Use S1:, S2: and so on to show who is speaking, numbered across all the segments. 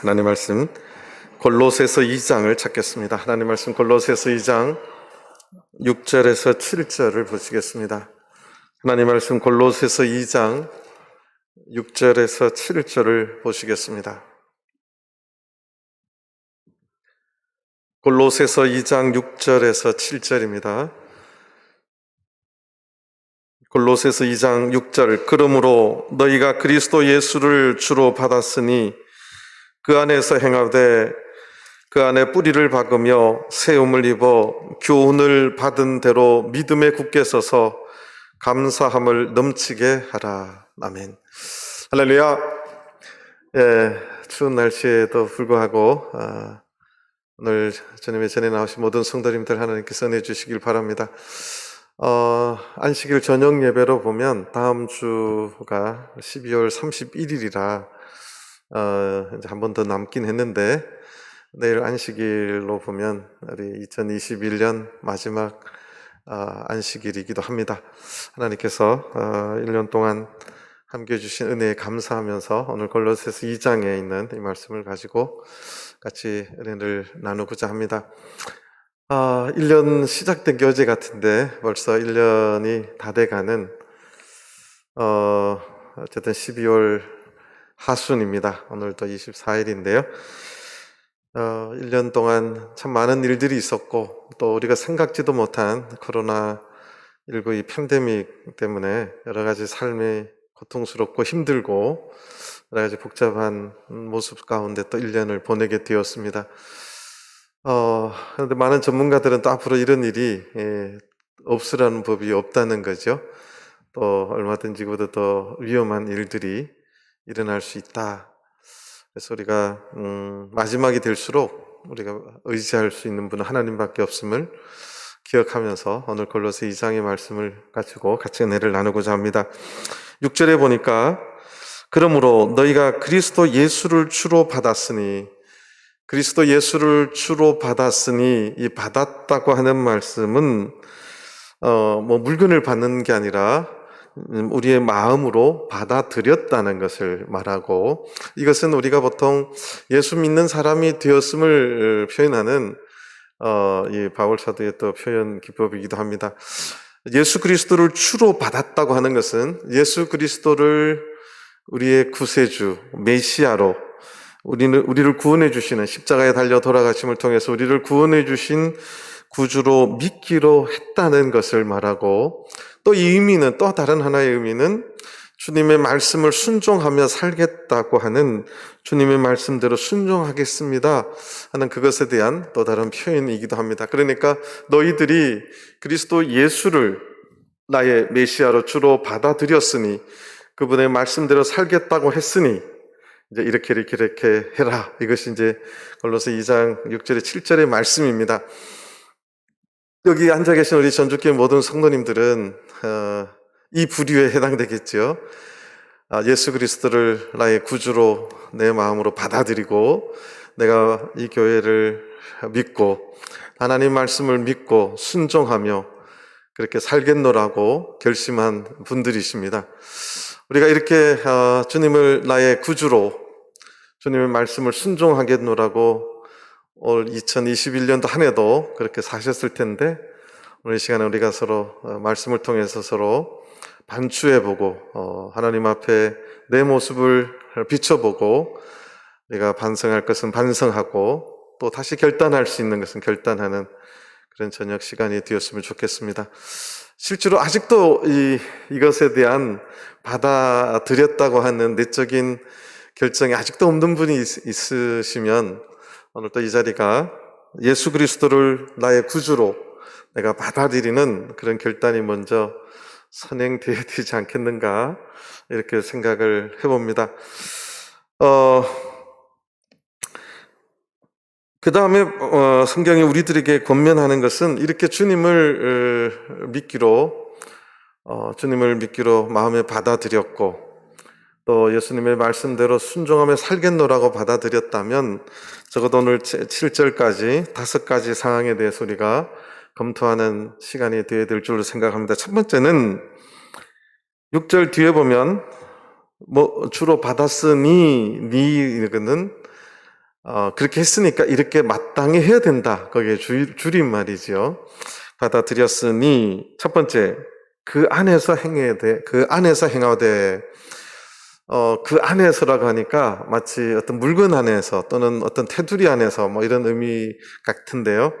S1: 하나님 말씀 골로새서 2장을 찾겠습니다. 하나님 말씀 골로새서 2장 6절에서 7절을 보시겠습니다. 하나님 말씀 골로새서 2장 6절에서 7절을 보시겠습니다. 골로새서 2장 6절에서 7절입니다. 골로새서 2장 6절. 그러므로 너희가 그리스도 예수를 주로 받았으니 그 안에서 행하되 그 안에 뿌리를 박으며 세움을 입어 교훈을 받은 대로 믿음에 굳게 서서 감사함을 넘치게 하라. 아멘. 할렐루야. 추운 날씨에도 불구하고 오늘 주님의 전에 나오신 모든 성도님들 하나님께서 은혜 주시길 바랍니다. 안식일 저녁 예배로 보면 다음 주가 12월 31일이라 이제 한 번 더 남긴 했는데, 내일 안식일로 보면 우리 2021년 마지막 안식일이기도 합니다. 하나님께서 1년 동안 함께 해주신 은혜에 감사하면서 오늘 골로새서 2장에 있는 이 말씀을 가지고 같이 은혜를 나누고자 합니다. 1년 시작된 게 어제 같은데 벌써 1년이 다 돼가는 어쨌든 12월 하순입니다. 오늘도 24일인데요. 1년 동안 참 많은 일들이 있었고, 또 우리가 생각지도 못한 코로나19 이 팬데믹 때문에 여러 가지 삶이 고통스럽고 힘들고 여러 가지 복잡한 모습 가운데 또 1년을 보내게 되었습니다. 그런데 많은 전문가들은 또 앞으로 이런 일이 없으라는 법이 없다는 거죠. 또 얼마든지 그보다 더 위험한 일들이 일어날 수 있다. 그래서 우리가 마지막이 될수록 우리가 의지할 수 있는 분은 하나님밖에 없음을 기억하면서 오늘 골로새 2장의 말씀을 가지고 같이 은혜를 나누고자 합니다. 6절에 보니까 그러므로 너희가 그리스도 예수를 주로 받았으니, 그리스도 예수를 주로 받았으니, 이 받았다고 하는 말씀은 물건을 받는 게 아니라 우리의 마음으로 받아들였다는 것을 말하고, 이것은 우리가 보통 예수 믿는 사람이 되었음을 표현하는 이 바울 사도의 또 표현 기법이기도 합니다. 예수 그리스도를 주로 받았다고 하는 것은 예수 그리스도를 우리의 구세주, 메시아로, 우리를 구원해 주시는, 십자가에 달려 돌아가심을 통해서 우리를 구원해 주신 구주로 믿기로 했다는 것을 말하고, 또 이 의미는, 또 다른 하나의 의미는 주님의 말씀을 순종하며 살겠다고 하는, 주님의 말씀대로 순종하겠습니다 하는 그것에 대한 또 다른 표현이기도 합니다. 그러니까 너희들이 그리스도 예수를 나의 메시아로 주로 받아들였으니, 그분의 말씀대로 살겠다고 했으니 이제 이렇게 해라. 이것이 이제 골로새 2장 6절에 7절의 말씀입니다. 여기 앉아 계신 우리 전주교회 모든 성도님들은 이 부류에 해당되겠죠. 예수 그리스도를 나의 구주로 내 마음으로 받아들이고, 내가 이 교회를 믿고 하나님 말씀을 믿고 순종하며 그렇게 살겠노라고 결심한 분들이십니다. 우리가 이렇게 주님을 나의 구주로, 주님의 말씀을 순종하겠노라고 올 2021년도 한 해도 그렇게 사셨을 텐데, 오늘 이 시간에 우리가 서로 말씀을 통해서 서로 반추해보고 하나님 앞에 내 모습을 비춰보고, 내가 반성할 것은 반성하고 또 다시 결단할 수 있는 것은 결단하는 그런 저녁 시간이 되었으면 좋겠습니다. 실제로 아직도 이것에 대한 받아들였다고 하는 내적인 결정이 아직도 없는 분이 있으시면 오늘 또 이 자리가 예수 그리스도를 나의 구주로 내가 받아들이는 그런 결단이 먼저 선행되어야 되지 않겠는가, 이렇게 생각을 해봅니다. 그 다음에 성경이 우리들에게 권면하는 것은 이렇게 주님을 믿기로 마음에 받아들였고, 또 예수님의 말씀대로 순종하며 살겠노라고 받아들였다면 적어도 오늘 7절까지 5가지 상황에 대해서 우리가 검토하는 시간이 되어야 될 줄로 생각합니다. 첫 번째는 6절 뒤에 보면 주로 받았으니, 이거는 그렇게 했으니까 이렇게 마땅히 해야 된다. 거기에 줄임말이지요. 받아들였으니 첫 번째, 그 안에서 행해야 돼. 그 안에서 행하되. 그 안에서라고 하니까 마치 어떤 물건 안에서 또는 어떤 테두리 안에서 뭐 이런 의미 같은데요.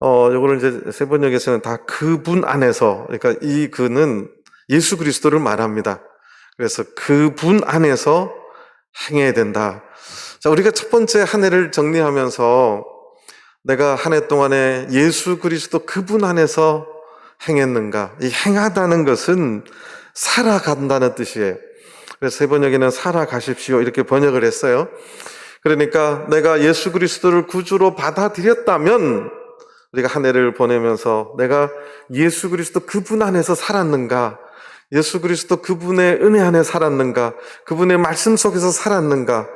S1: 요거를 이제 세번역에서는 다 그분 안에서, 그러니까 이 그는 예수 그리스도를 말합니다. 그래서 그분 안에서 행해야 된다. 자, 우리가 첫 번째 한 해를 정리하면서 내가 한 해 동안에 예수 그리스도 그분 안에서 행했는가? 이 행하다는 것은 살아간다는 뜻이에요. 그래서 세 번역에는 살아가십시오 이렇게 번역을 했어요. 그러니까 내가 예수 그리스도를 구주로 받아들였다면 우리가 한 해를 보내면서 내가 예수 그리스도 그분 안에서 살았는가? 예수 그리스도 그분의 은혜 안에 살았는가? 그분의 말씀 속에서 살았는가?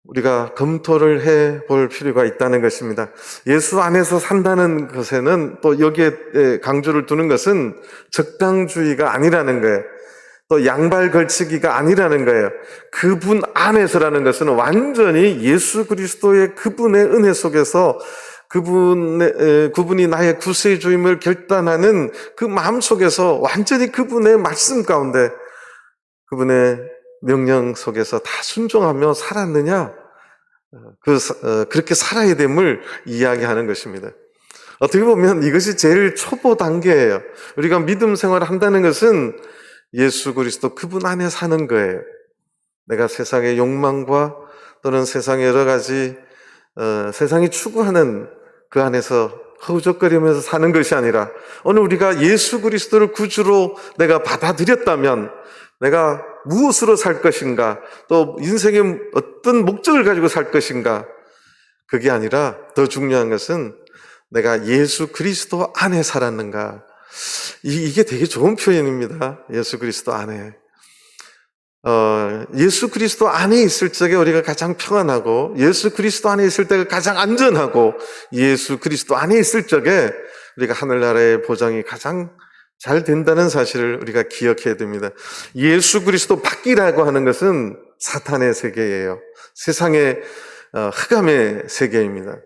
S1: 우리가 검토를 해볼 필요가 있다는 것입니다. 예수 안에서 산다는 것에는 또 여기에 강조를 두는 것은 적당주의가 아니라는 거예요. 또 양발 걸치기가 아니라는 거예요. 그분 안에서라는 것은 완전히 예수 그리스도의 그분의 은혜 속에서 그분이 나의 구세주임을 결단하는 그 마음 속에서 완전히 그분의 말씀 가운데 그분의 명령 속에서 다 순종하며 살았느냐? 그렇게 살아야 됨을 이야기하는 것입니다. 어떻게 보면 이것이 제일 초보 단계예요. 우리가 믿음 생활을 한다는 것은 예수 그리스도 그분 안에 사는 거예요. 내가 세상의 욕망과 또는 세상의 여러 가지 세상이 추구하는 그 안에서 허우적거리면서 사는 것이 아니라 오늘 우리가 예수 그리스도를 구주로 내가 받아들였다면 내가 무엇으로 살 것인가, 또 인생의 어떤 목적을 가지고 살 것인가, 그게 아니라 더 중요한 것은 내가 예수 그리스도 안에 살았는가. 이게 되게 좋은 표현입니다. 예수 그리스도 안에. 예수 그리스도 안에 있을 적에 우리가 가장 평안하고, 예수 그리스도 안에 있을 때가 가장 안전하고, 예수 그리스도 안에 있을 적에 우리가 하늘나라의 보장이 가장 잘 된다는 사실을 우리가 기억해야 됩니다. 예수 그리스도 밖이라고 하는 것은 사탄의 세계예요. 세상의 흑암의 세계입니다.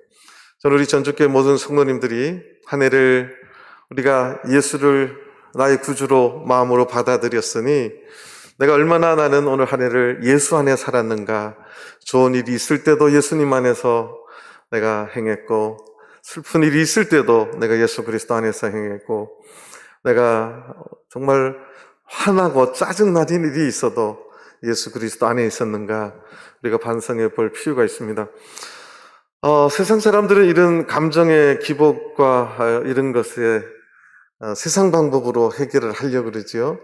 S1: 저는 우리 전주교회 모든 성도님들이 한 해를 우리가 예수를 나의 구주로 마음으로 받아들였으니 내가 얼마나 나는 오늘 한 해를 예수 안에 살았는가. 좋은 일이 있을 때도 예수님 안에서 내가 행했고, 슬픈 일이 있을 때도 내가 예수 그리스도 안에서 행했고, 내가 정말 화나고 짜증나는 일이 있어도 예수 그리스도 안에 있었는가, 우리가 반성해 볼 필요가 있습니다. 세상 사람들은 이런 감정의 기복과 이런 것에 세상 방법으로 해결을 하려고 그러지요.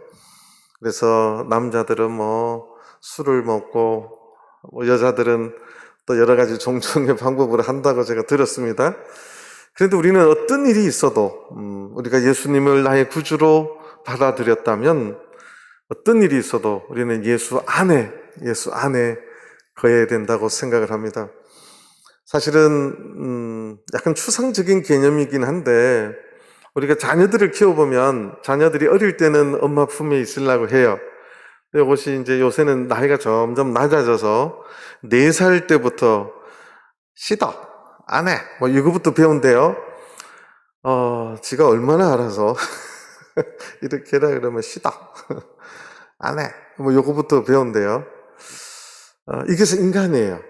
S1: 그래서 남자들은 뭐 술을 먹고, 여자들은 또 여러 가지 종종의 방법으로 한다고 제가 들었습니다. 그런데 우리는 어떤 일이 있어도 우리가 예수님을 나의 구주로 받아들였다면 어떤 일이 있어도 우리는 예수 안에 거해야 된다고 생각을 합니다. 사실은 약간 추상적인 개념이긴 한데 우리가 자녀들을 키워보면 자녀들이 어릴 때는 엄마 품에 있으려고 해요. 이것이 이제 요새는 나이가 점점 낮아져서 4살 때부터 시다, 안 해, 뭐 이거부터 배운대요. 지가 얼마나 알아서 이렇게 해라 그러면 시다, 안 해, 뭐 요거부터 배운대요. 이것은 인간이에요.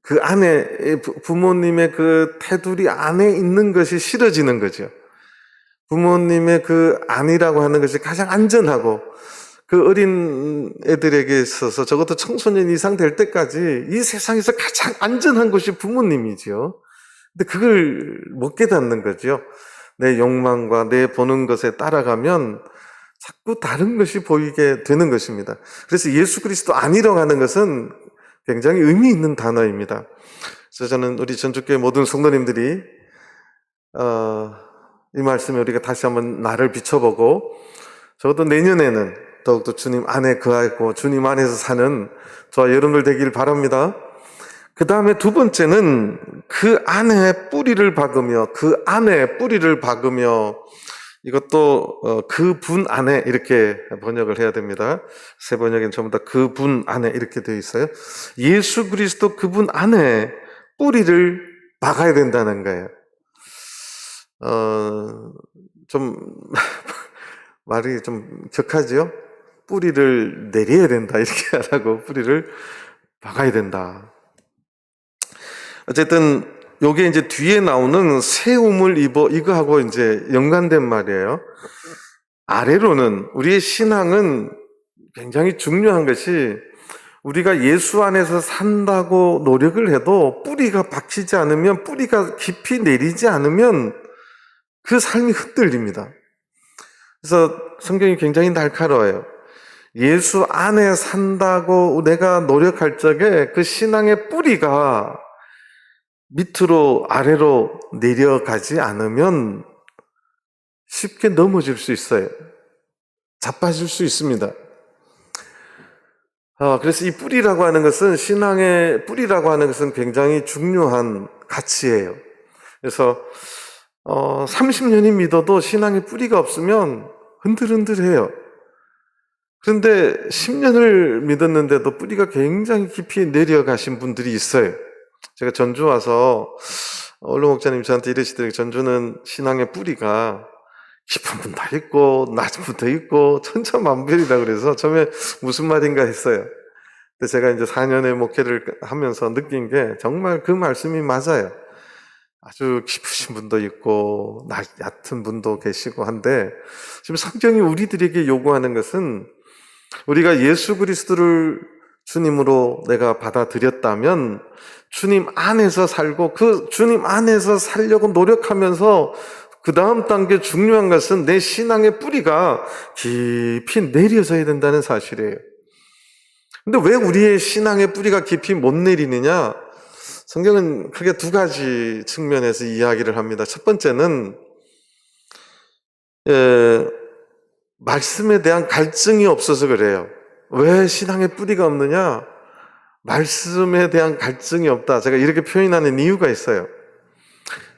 S1: 그 안에 부모님의 그 테두리 안에 있는 것이 싫어지는 거죠. 부모님의 그 안이라고 하는 것이 가장 안전하고 그 어린 애들에게 있어서 적어도 청소년 이상 될 때까지 이 세상에서 가장 안전한 것이 부모님이죠. 근데 그걸 못 깨닫는 거죠. 내 욕망과 내 보는 것에 따라가면 자꾸 다른 것이 보이게 되는 것입니다. 그래서 예수 그리스도 아니라고 하는 것은 굉장히 의미 있는 단어입니다. 그래서 저는 우리 전주교회 모든 성도님들이 이 말씀에 우리가 다시 한번 나를 비춰보고 적어도 내년에는 더욱더 주님 안에 거하고 주님 안에서 사는 저와 여러분들 되길 바랍니다. 그 다음에 두 번째는 그 안에 뿌리를 박으며 이것도 그분 안에 이렇게 번역을 해야 됩니다. 새 번역엔 전부 다 그분 안에 이렇게 되어 있어요. 예수 그리스도 그분 안에 뿌리를 박아야 된다는 거예요. 좀 말이 좀 격하지요? 뿌리를 내려야 된다 이렇게 하라고, 뿌리를 박아야 된다. 어쨌든 요게 이제 뒤에 나오는 새 옷을 입어, 이거하고 이제 연관된 말이에요. 아래로는 우리의 신앙은 굉장히 중요한 것이, 우리가 예수 안에서 산다고 노력을 해도 뿌리가 박히지 않으면, 뿌리가 깊이 내리지 않으면 그 삶이 흔들립니다. 그래서 성경이 굉장히 날카로워요. 예수 안에 산다고 내가 노력할 적에 그 신앙의 뿌리가 밑으로 아래로 내려가지 않으면 쉽게 넘어질 수 있어요. 자빠질 수 있습니다. 그래서 이 뿌리라고 하는 것은, 신앙의 뿌리라고 하는 것은 굉장히 중요한 가치예요. 그래서 30년이 믿어도 신앙의 뿌리가 없으면 흔들흔들해요. 그런데 10년을 믿었는데도 뿌리가 굉장히 깊이 내려가신 분들이 있어요. 제가 전주 와서 얼루 목자님 저한테 이러시더라고요. 전주는 신앙의 뿌리가 깊은 분도 있고 낮은 분도 있고 천차만별이다 그래서 처음에 무슨 말인가 했어요. 근데 제가 이제 4년의 목회를 하면서 느낀 게 정말 그 말씀이 맞아요. 아주 깊으신 분도 있고 얕은 분도 계시고 한데, 지금 성경이 우리들에게 요구하는 것은, 우리가 예수 그리스도를 주님으로 내가 받아들였다면 주님 안에서 살고, 그 주님 안에서 살려고 노력하면서 그 다음 단계 중요한 것은 내 신앙의 뿌리가 깊이 내려져야 된다는 사실이에요. 근데 왜 우리의 신앙의 뿌리가 깊이 못 내리느냐? 성경은 크게 두 가지 측면에서 이야기를 합니다. 첫 번째는 말씀에 대한 갈증이 없어서 그래요. 왜 신앙의 뿌리가 없느냐? 말씀에 대한 갈증이 없다. 제가 이렇게 표현하는 이유가 있어요.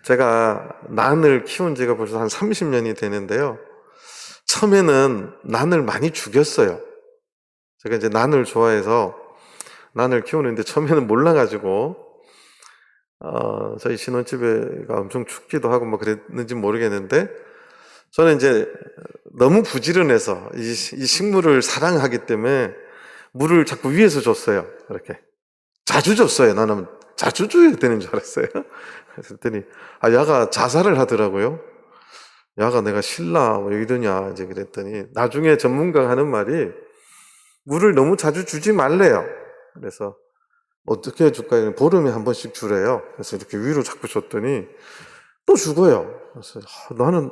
S1: 제가 난을 키운 지가 벌써 한 30년이 되는데요. 처음에는 난을 많이 죽였어요. 제가 이제 난을 좋아해서 난을 키우는데 처음에는 몰라가지고, 저희 신혼집에가 엄청 춥기도 하고 뭐 그랬는지 모르겠는데, 저는 이제 너무 부지런해서 이 식물을 사랑하기 때문에 물을 자꾸 위에서 줬어요. 이렇게 자주 줬어요. 나는 자주 줘야 되는 줄 알았어요. 그랬더니 야가 자살을 하더라고요. 야가 내가 신라 뭐 이러냐 이제 그랬더니, 나중에 전문가가 하는 말이 물을 너무 자주 주지 말래요. 그래서 어떻게 해줄까요? 보름에 한 번씩 주래요. 그래서 이렇게 위로 자꾸 줬더니 또 죽어요. 그래서 나는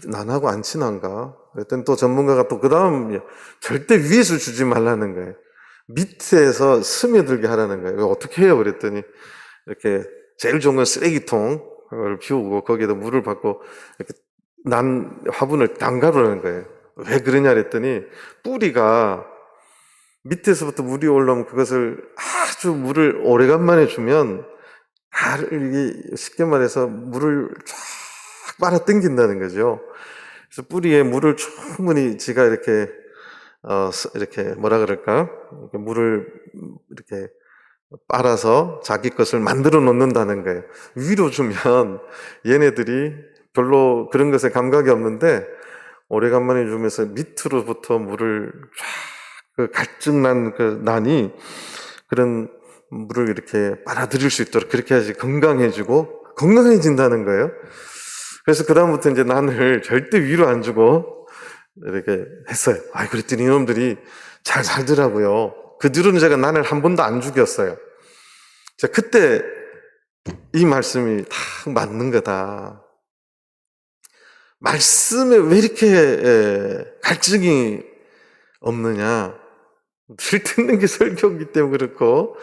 S1: 난하고 안 친한가? 그랬더니 또 전문가가 또 그 다음 절대 위에서 주지 말라는 거예요. 밑에서 스며들게 하라는 거예요. 어떻게 해요? 그랬더니 이렇게 제일 좋은 건 쓰레기통을 비우고 거기에다 물을 받고 이렇게 난 화분을 담가보라는 거예요. 왜 그러냐 그랬더니, 뿌리가 밑에서부터 물이 올라오면 그것을 아주 물을 오래간만에 주면 이게 쉽게 말해서 물을 쫙 빨아 당긴다는 거죠. 그래서 뿌리에 물을 충분히 지가 이렇게 이렇게 뭐라 그럴까? 이렇게 물을 이렇게 빨아서 자기 것을 만들어 놓는다는 거예요. 위로 주면 얘네들이 별로 그런 것에 감각이 없는데, 오래간만에 주면서 밑으로부터 물을 쫙, 그 갈증난 그 난이 그런 물을 이렇게 빨아들일 수 있도록 그렇게 해야지 건강해지고 건강해진다는 거예요. 그래서 그다음부터 이제 난을 절대 위로 안 주고 이렇게 했어요. 그랬더니 이놈들이 잘 살더라고요. 그 뒤로는 제가 난을 한 번도 안 죽였어요. 자, 그때 이 말씀이 딱 맞는 거다. 말씀에 왜 이렇게 갈증이 없느냐? 늘 듣는 게 설교이기 때문에 그렇고,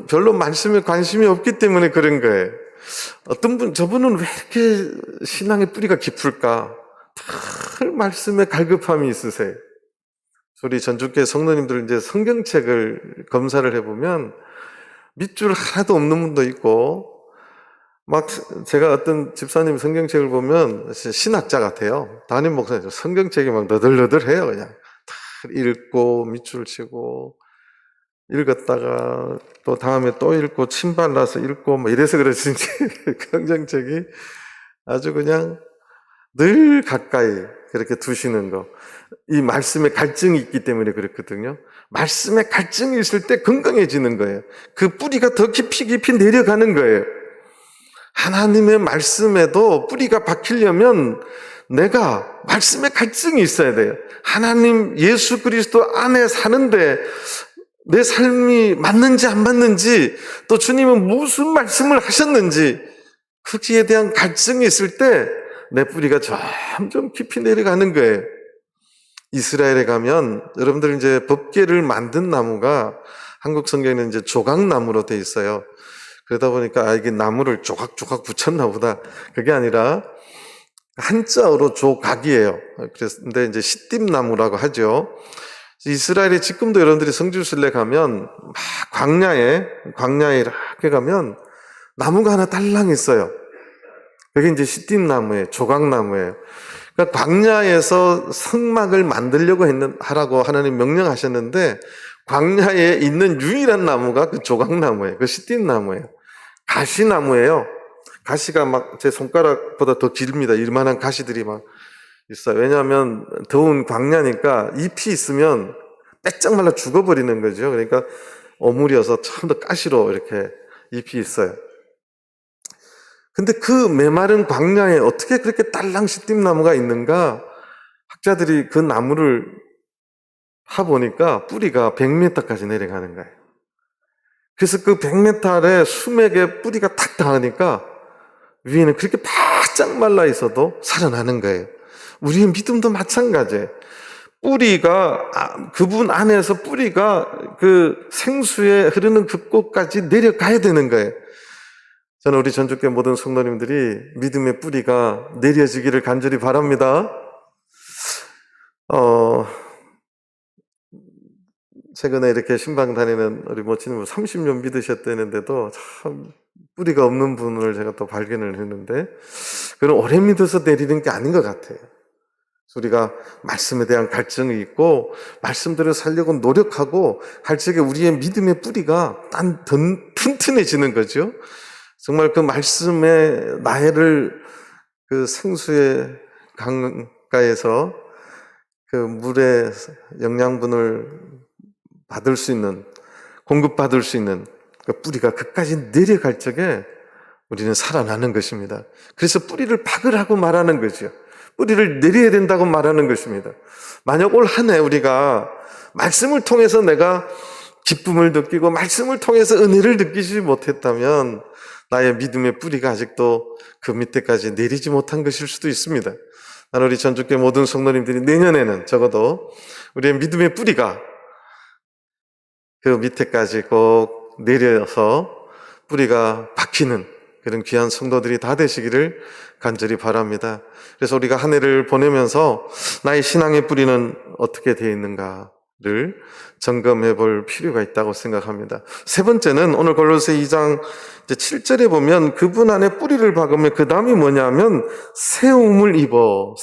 S1: 별로 말씀에 관심이 없기 때문에 그런 거예요. 어떤 분, 저분은 왜 이렇게 신앙의 뿌리가 깊을까? 늘 말씀에 갈급함이 있으세요. 우리 전주교회 성도님들 이제 성경책을 검사를 해보면 밑줄 하나도 없는 분도 있고, 막 제가 어떤 집사님 성경책을 보면 신학자 같아요. 담임 목사님 성경책이 막 너덜너덜해요. 그냥 다 읽고 밑줄 치고 읽었다가 또 다음에 또 읽고 침 발라서 읽고 뭐 이래서 그러신지 성경책이 아주 그냥 늘 가까이 그렇게 두시는 거. 이 말씀에 갈증이 있기 때문에 그렇거든요. 말씀에 갈증이 있을 때 건강해지는 거예요. 그 뿌리가 더 깊이 내려가는 거예요. 하나님의 말씀에도 뿌리가 박히려면 내가 말씀에 갈증이 있어야 돼요. 하나님 예수 그리스도 안에 사는데 내 삶이 맞는지 안 맞는지, 또 주님은 무슨 말씀을 하셨는지 거기에 대한 갈증이 있을 때 내 뿌리가 점점 깊이 내려가는 거예요. 이스라엘에 가면 여러분들 이제 법궤를 만든 나무가 한국 성경에는 이제 조각나무로 돼 있어요. 그러다 보니까 이게 나무를 조각조각 붙였나 보다. 그게 아니라 한자어로 조각이에요. 근데 이제 시띠나무라고 하죠. 이스라엘에 지금도 여러분들이 성지순례 가면 막 광야에 이렇게 가면 나무가 하나 딸랑 있어요. 그게 이제 시띠나무예요. 조각나무예요. 그러니까 광야에서 성막을 만들려고 하라고 하나님 명령하셨는데 광야에 있는 유일한 나무가 그 조각나무예요. 그 시띠나무예요. 가시나무예요. 가시가 막 제 손가락보다 더 길입니다. 이만한 가시들이 막 있어요. 왜냐하면 더운 광야니까 잎이 있으면 빼짝 말라 죽어버리는 거죠. 그러니까 오므려서 처음부터 가시로 이렇게 잎이 있어요. 근데 그 메마른 광야에 어떻게 그렇게 딸랑 시띠나무가 있는가? 학자들이 그 나무를 파보니까 뿌리가 100m까지 내려가는 거예요. 그래서 그 100m의 수맥에 뿌리가 탁 닿으니까 위에는 그렇게 바짝 말라 있어도 살아나는 거예요. 우리의 믿음도 마찬가지예요. 뿌리가, 그분 안에서 뿌리가 그 생수에 흐르는 그 곳까지 내려가야 되는 거예요. 저는 우리 전주교회 모든 성도님들이 믿음의 뿌리가 내려지기를 간절히 바랍니다. 최근에 이렇게 신방 다니는 우리 모친님 30년 믿으셨다는데도 참 뿌리가 없는 분을 제가 또 발견을 했는데, 그건 오래 믿어서 내리는 게 아닌 것 같아요. 우리가 말씀에 대한 갈증이 있고 말씀대로 살려고 노력하고 할 적에 우리의 믿음의 뿌리가 튼튼해지는 거죠. 정말 그 말씀의 나해를 그 생수의 강가에서 그 물의 영양분을 받을 수 있는, 공급받을 수 있는 그 뿌리가 끝까지 내려갈 적에 우리는 살아나는 것입니다. 그래서 뿌리를 박으라고 말하는 거죠. 뿌리를 내려야 된다고 말하는 것입니다. 만약 올 한 해 우리가 말씀을 통해서 내가 기쁨을 느끼고 말씀을 통해서 은혜를 느끼지 못했다면 나의 믿음의 뿌리가 아직도 그 밑에까지 내리지 못한 것일 수도 있습니다. 나는 우리 전주교회 모든 성도님들이 내년에는 적어도 우리의 믿음의 뿌리가 그 밑에까지 꼭 내려서 뿌리가 박히는 그런 귀한 성도들이 다 되시기를 간절히 바랍니다. 그래서 우리가 한 해를 보내면서 나의 신앙의 뿌리는 어떻게 되어 있는가를 점검해 볼 필요가 있다고 생각합니다. 세 번째는 오늘 골로새 2장 7절에 보면 그분 안에 뿌리를 박으면 그 다음이 뭐냐면 세움을 입어.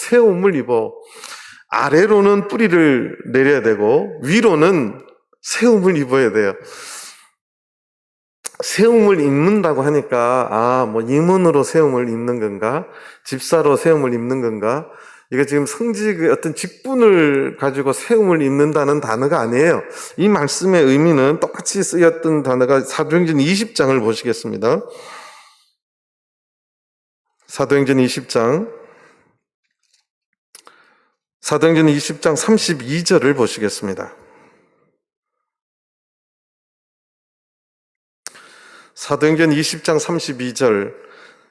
S1: 아래로는 뿌리를 내려야 되고 위로는 세움을 입어야 돼요. 세움을 입는다고 하니까 뭐 임원으로 세움을 입는 건가? 집사로 세움을 입는 건가? 이게 지금 성직의 어떤 직분을 가지고 세움을 입는다는 단어가 아니에요. 이 말씀의 의미는 똑같이 쓰였던 단어가 사도행전 20장을 보시겠습니다. 사도행전 20장 32절을 보시겠습니다. 사도행전 20장 32절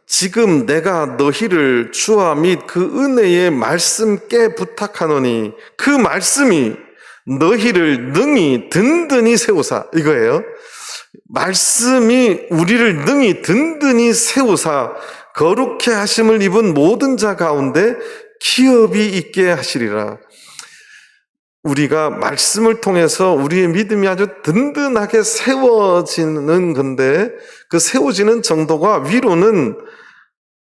S1: 지금 내가 너희를 주와 및 그 은혜의 말씀께 부탁하노니 그 말씀이 너희를 능히 든든히 세우사 이거예요. 말씀이 우리를 능히 든든히 세우사 거룩해 하심을 입은 모든 자 가운데 기업이 있게 하시리라. 우리가 말씀을 통해서 우리의 믿음이 아주 든든하게 세워지는 건데, 그 세워지는 정도가 위로는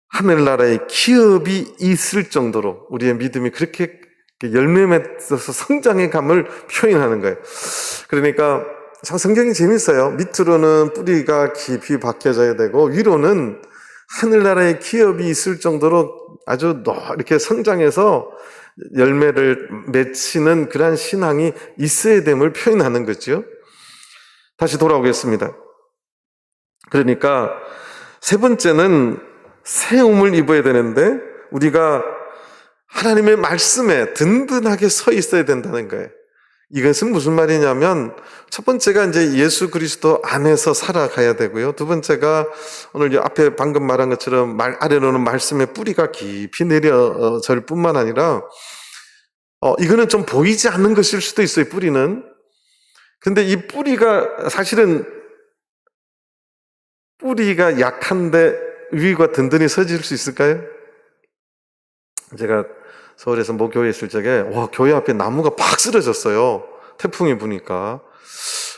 S1: 하늘나라의 기업이 있을 정도로 우리의 믿음이 그렇게 열매 맺어서 성장의 감을 표현하는 거예요. 그러니까 참 성경이 재밌어요. 밑으로는 뿌리가 깊이 박혀져야 되고, 위로는 하늘나라의 기업이 있을 정도로 아주 이렇게 성장해서 열매를 맺히는 그러한 신앙이 있어야 됨을 표현하는 거죠. 다시 돌아오겠습니다. 그러니까 세 번째는 세움을 입어야 되는데, 우리가 하나님의 말씀에 든든하게 서 있어야 된다는 거예요. 이것은 무슨 말이냐면, 첫 번째가 이제 예수 그리스도 안에서 살아가야 되고요. 두 번째가 오늘 앞에 방금 말한 것처럼 아래로는 말씀의 뿌리가 깊이 내려질 뿐만 아니라, 이거는 좀 보이지 않는 것일 수도 있어요, 뿌리는. 근데 이 뿌리가 사실은 뿌리가 약한데 위가 든든히 서질 수 있을까요? 제가 서울에서 모교에 있을 적에 교회 앞에 나무가 팍 쓰러졌어요. 태풍이 부니까.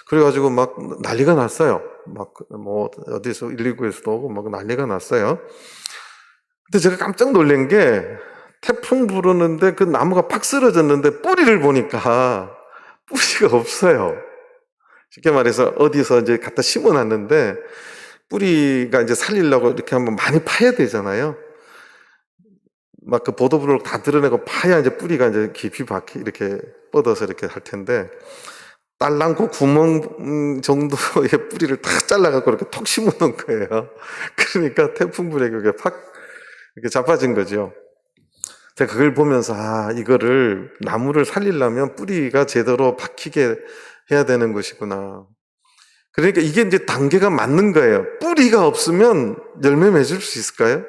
S1: 그래가지고 막 난리가 났어요. 막 뭐 어디서 119에서도 오고 막 난리가 났어요. 근데 제가 깜짝 놀란 게, 태풍 부르는데 그 나무가 팍 쓰러졌는데 뿌리를 보니까 뿌리가 없어요. 쉽게 말해서 어디서 이제 갖다 심어놨는데 뿌리가 이제 살리려고 이렇게 한번 많이 파야 되잖아요. 막 그 보도블록 다 드러내고 파야 이제 뿌리가 이제 깊이 이렇게 뻗어서 이렇게 할 텐데, 딸랑고 구멍 정도의 뿌리를 탁 잘라갖고 이렇게 톡 심어놓은 거예요. 그러니까 태풍 불에 그게 팍 이렇게 자빠진 거죠. 제가 그걸 보면서, 이거를 나무를 살리려면 뿌리가 제대로 박히게 해야 되는 것이구나. 그러니까 이게 이제 단계가 맞는 거예요. 뿌리가 없으면 열매 맺을 수 있을까요?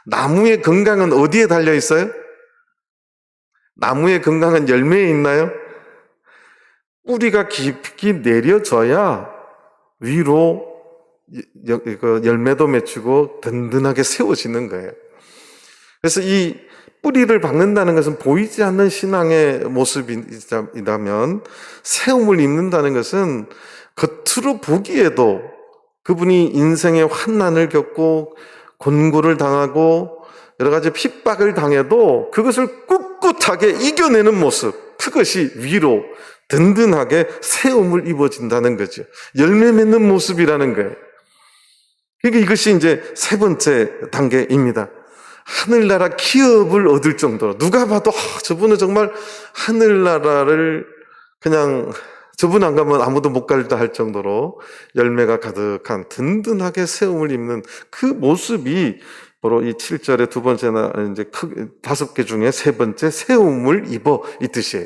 S1: 나무의 건강은 어디에 달려 있어요? 나무의 건강은 열매에 있나요? 뿌리가 깊이 내려져야 위로 열매도 맺히고 든든하게 세워지는 거예요. 그래서 이 뿌리를 박는다는 것은 보이지 않는 신앙의 모습이라면, 세움을 입는다는 것은 겉으로 보기에도 그분이 인생의 환난을 겪고 곤고를 당하고 여러 가지 핍박을 당해도 그것을 꿋꿋하게 이겨내는 모습, 그것이 위로 든든하게 세움을 입어진다는 거죠. 열매 맺는 모습이라는 거예요. 그러니까 이것이 이제 세 번째 단계입니다. 하늘나라 기업을 얻을 정도로, 누가 봐도 저분은 정말 하늘나라를 그냥 저분 안 가면 아무도 못 갈다 할 정도로 열매가 가득한 든든하게 세움을 입는 그 모습이 바로 이 7절의 두 번째나 이제 5개 중에 세 번째 세움을 입어 이 뜻이에요.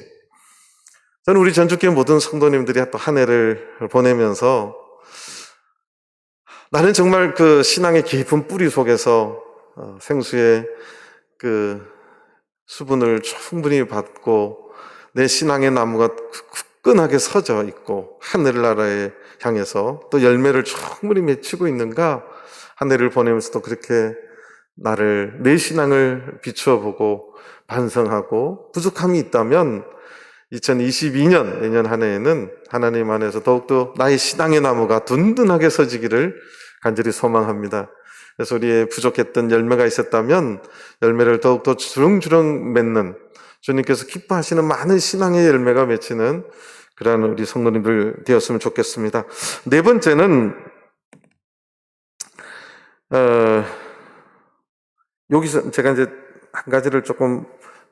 S1: 저는 우리 전주교회 모든 성도님들이 또 한 해를 보내면서, 나는 정말 그 신앙의 깊은 뿌리 속에서 생수의 그 수분을 충분히 받고 내 신앙의 나무가 굳건하게 서져 있고 하늘나라에 향해서 또 열매를 충분히 맺히고 있는가, 한 해를 보내면서도 그렇게 내 신앙을 비추어 보고 반성하고, 부족함이 있다면 2022년 내년 한 해에는 하나님 안에서 더욱더 나의 신앙의 나무가 든든하게 서지기를 간절히 소망합니다. 그래서 우리의 부족했던 열매가 있었다면 열매를 더욱더 주렁주렁 맺는, 주님께서 기뻐하시는 많은 신앙의 열매가 맺히는 그러한 우리 성도님들 되었으면 좋겠습니다. 네 번째는 여기서 제가 이제 한 가지를 조금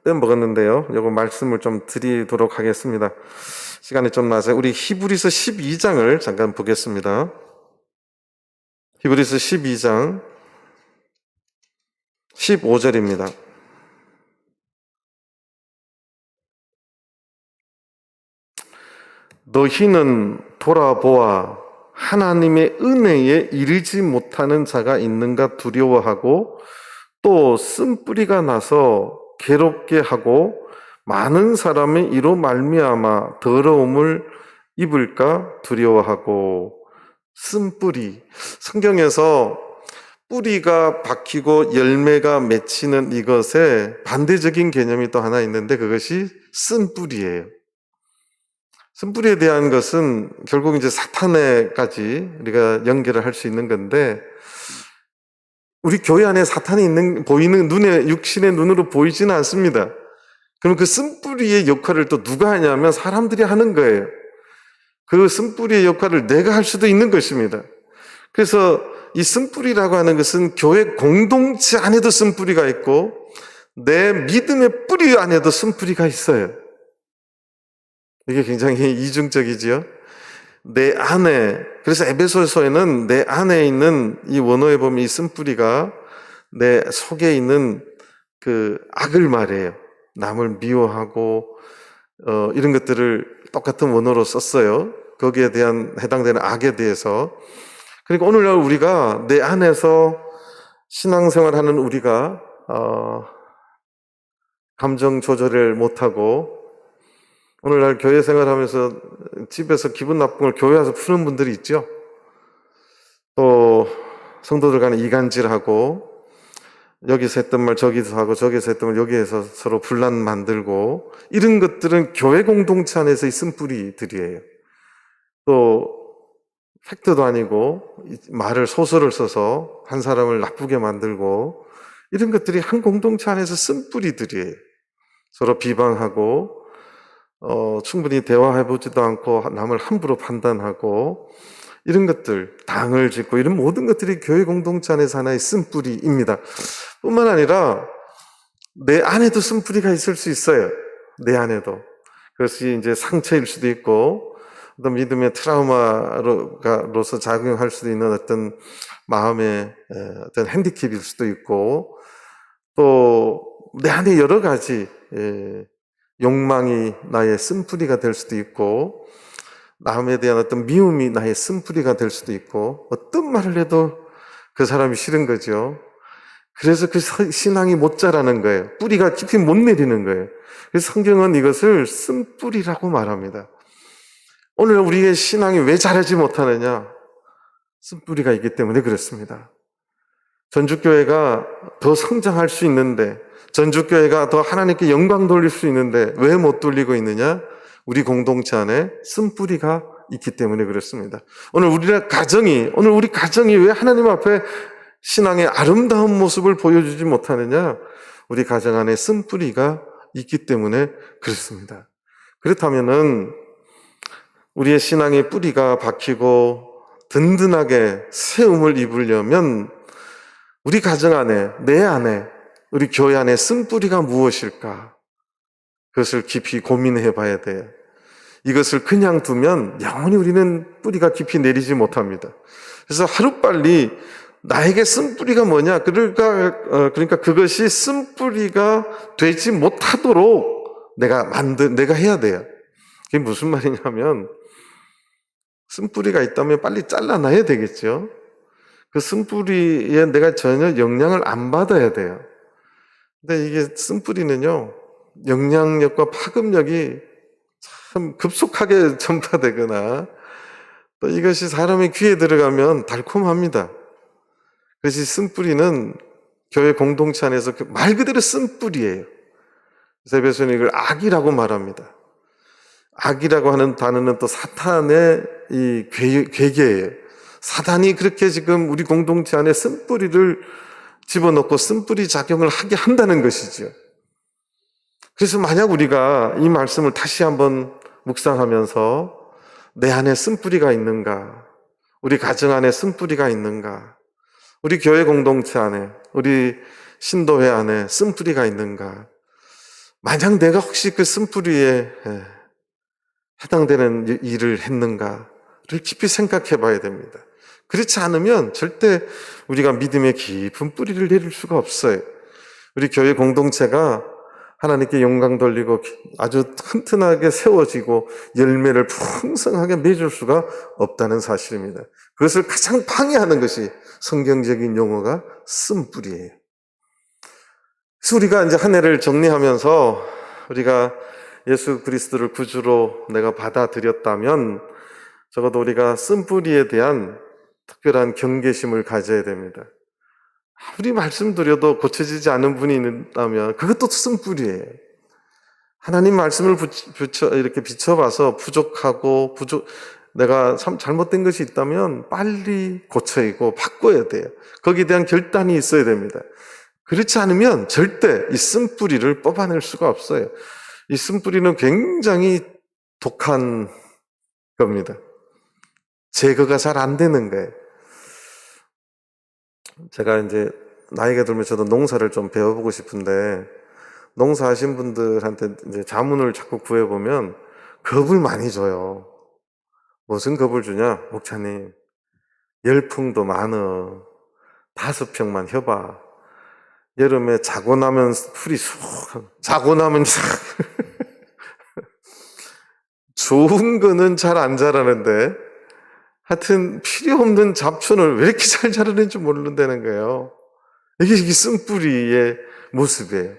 S1: 빼먹었는데요. 이거 말씀을 좀 드리도록 하겠습니다. 시간이 좀 나서 우리 히브리서 12장을 잠깐 보겠습니다. 히브리서 12장 15절입니다. 너희는 돌아보아 하나님의 은혜에 이르지 못하는 자가 있는가 두려워하고, 또 쓴뿌리가 나서 괴롭게 하고 많은 사람의 이로 말미암아 더러움을 입을까 두려워하고. 쓴뿌리, 성경에서 뿌리가 박히고 열매가 맺히는 이것에 반대적인 개념이 또 하나 있는데, 그것이 쓴뿌리예요. 쓴뿌리에 대한 것은 결국 이제 사탄에까지 우리가 연결을 할 수 있는 건데, 우리 교회 안에 사탄이 보이는 육신의 눈으로 보이지는 않습니다. 그럼 그 쓴뿌리의 역할을 또 누가 하냐면 사람들이 하는 거예요. 그 쓴뿌리의 역할을 내가 할 수도 있는 것입니다. 그래서 이 쓴뿌리라고 하는 것은 교회 공동체 안에도 쓴뿌리가 있고 내 믿음의 뿌리 안에도 쓴뿌리가 있어요. 이게 굉장히 이중적이지요. 내 안에, 그래서 에베소서에는 내 안에 있는 이 원어에 보면 이 쓴뿌리가 내 속에 있는 그 악을 말해요. 남을 미워하고 이런 것들을 똑같은 원어로 썼어요. 거기에 대한 해당되는 악에 대해서. 그러니까 오늘날 우리가 내 안에서 신앙생활하는 우리가 감정 조절을 못하고 오늘날 교회 생활하면서 집에서 기분 나쁜 걸 교회 와서 푸는 분들이 있죠. 또 성도들 간에 이간질하고 여기서 했던 말 저기서 하고 저기서 했던 말 여기에서 서로 분란 만들고 이런 것들은 교회 공동체 안에서의 쓴뿌리들이에요. 또 팩트도 아니고 말을 소설을 써서 한 사람을 나쁘게 만들고 이런 것들이 한 공동체 안에서 쓴뿌리들이에요. 서로 비방하고 충분히 대화해보지도 않고 남을 함부로 판단하고 이런 것들, 당을 짓고 이런 모든 것들이 교회 공동체 안에서 하나의 쓴뿌리입니다. 뿐만 아니라 내 안에도 쓴뿌리가 있을 수 있어요. 내 안에도. 그것이 이제 상처일 수도 있고 어떤 믿음의 트라우마로서 작용할 수도 있는 어떤 마음의 어떤 핸디캡일 수도 있고 또 내 안에 여러 가지 욕망이 나의 쓴뿌리가 될 수도 있고 남에 대한 어떤 미움이 나의 쓴뿌리가 될 수도 있고 어떤 말을 해도 그 사람이 싫은 거죠. 그래서 그 신앙이 못 자라는 거예요. 뿌리가 깊이 못 내리는 거예요. 그래서 성경은 이것을 쓴뿌리라고 말합니다. 오늘 우리의 신앙이 왜 자라지 못하느냐? 쓴뿌리가 있기 때문에 그렇습니다. 전주교회가 더 성장할 수 있는데 전주교회가 더 하나님께 영광 돌릴 수 있는데 왜 못 돌리고 있느냐? 우리 공동체 안에 쓴뿌리가 있기 때문에 그렇습니다. 오늘 우리 가정이 왜 하나님 앞에 신앙의 아름다운 모습을 보여주지 못하느냐? 우리 가정 안에 쓴뿌리가 있기 때문에 그렇습니다. 그렇다면은 우리의 신앙의 뿌리가 박히고 든든하게 세움을 입으려면 우리 가정 안에, 내 안에, 우리 교회 안에 쓴뿌리가 무엇일까? 그것을 깊이 고민해 봐야 돼요. 이것을 그냥 두면 영원히 우리는 뿌리가 깊이 내리지 못합니다. 그래서 하루빨리 나에게 쓴뿌리가 뭐냐? 그러니까 그것이 쓴뿌리가 되지 못하도록 내가 해야 돼요. 그게 무슨 말이냐면 쓴뿌리가 있다면 빨리 잘라놔야 되겠죠. 그 쓴뿌리에 내가 전혀 영향을 안 받아야 돼요. 근데 이게 쓴뿌리는요, 영향력과 파급력이 참 급속하게 전파되거나 또 이것이 사람의 귀에 들어가면 달콤합니다. 그래서 쓴뿌리는 교회 공동체 안에서 말 그대로 쓴뿌리예요. 에베소는 이걸 악이라고 말합니다. 악이라고 하는 단어는 또 사탄의 이 괴계예요. 사단이 그렇게 지금 우리 공동체 안에 쓴뿌리를 집어넣고 쓴뿌리 작용을 하게 한다는 것이죠. 그래서 만약 우리가 이 말씀을 다시 한번 묵상하면서 내 안에 쓴뿌리가 있는가? 우리 가정 안에 쓴뿌리가 있는가? 우리 교회 공동체 안에, 우리 신도회 안에 쓴뿌리가 있는가? 만약 내가 혹시 그 쓴뿌리에 해당되는 일을 했는가를 깊이 생각해 봐야 됩니다. 그렇지 않으면 절대 우리가 믿음의 깊은 뿌리를 내릴 수가 없어요. 우리 교회 공동체가 하나님께 영광 돌리고 아주 튼튼하게 세워지고 열매를 풍성하게 맺을 수가 없다는 사실입니다. 그것을 가장 방해하는 것이 성경적인 용어가 쓴뿌리예요. 그래서 우리가 이제 한 해를 정리하면서 우리가 예수 그리스도를 구주로 내가 받아들였다면 적어도 우리가 쓴뿌리에 대한 특별한 경계심을 가져야 됩니다. 아무리 말씀드려도 고쳐지지 않은 분이 있다면 그것도 쓴뿌리예요. 하나님 말씀을 이렇게 비춰봐서 내가 참 잘못된 것이 있다면 빨리 고쳐이고 바꿔야 돼요. 거기에 대한 결단이 있어야 됩니다. 그렇지 않으면 절대 이 쓴뿌리를 뽑아낼 수가 없어요. 이 쓴뿌리는 굉장히 독한 겁니다. 제거가 잘 안 되는 거예요. 제가 이제 나이가 들면 저도 농사를 좀 배워보고 싶은데, 농사하신 분들한테 이제 자문을 자꾸 구해보면 겁을 많이 줘요. 무슨 겁을 주냐? 목사님, 열풍도 많어. 5평만 해봐. 여름에 자고 나면 풀이 자고 나면 좋은 거는 잘 안 자라는데, 하여튼 필요 없는 잡초는 왜 이렇게 잘 자라는지 모른다는 거예요. 이게 쓴뿌리의 모습이에요.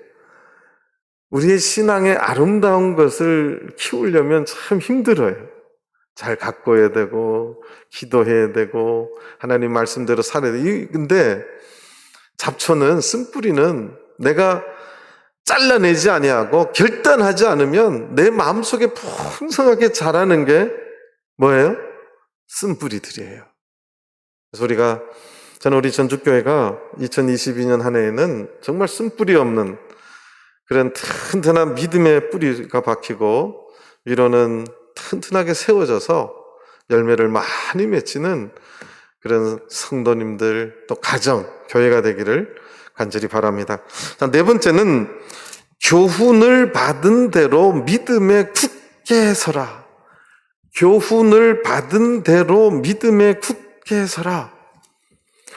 S1: 우리의 신앙의 아름다운 것을 키우려면 참 힘들어요. 잘 가꿔야 되고, 기도해야 되고, 하나님 말씀대로 살아야 돼요. 근데 잡초는, 쓴뿌리는 내가 잘라내지 아니하고 결단하지 않으면 내 마음속에 풍성하게 자라는 게 뭐예요? 쓴뿌리들이에요. 그래서 저는 우리 전주교회가 2022년 한 해에는 정말 쓴뿌리 없는 그런 튼튼한 믿음의 뿌리가 박히고 위로는 튼튼하게 세워져서 열매를 많이 맺히는 그런 성도님들 또 가정, 교회가 되기를 간절히 바랍니다. 자, 네 번째는 교훈을 받은 대로 믿음에 굳게 서라. 교훈을 받은 대로 믿음에 굳게 서라.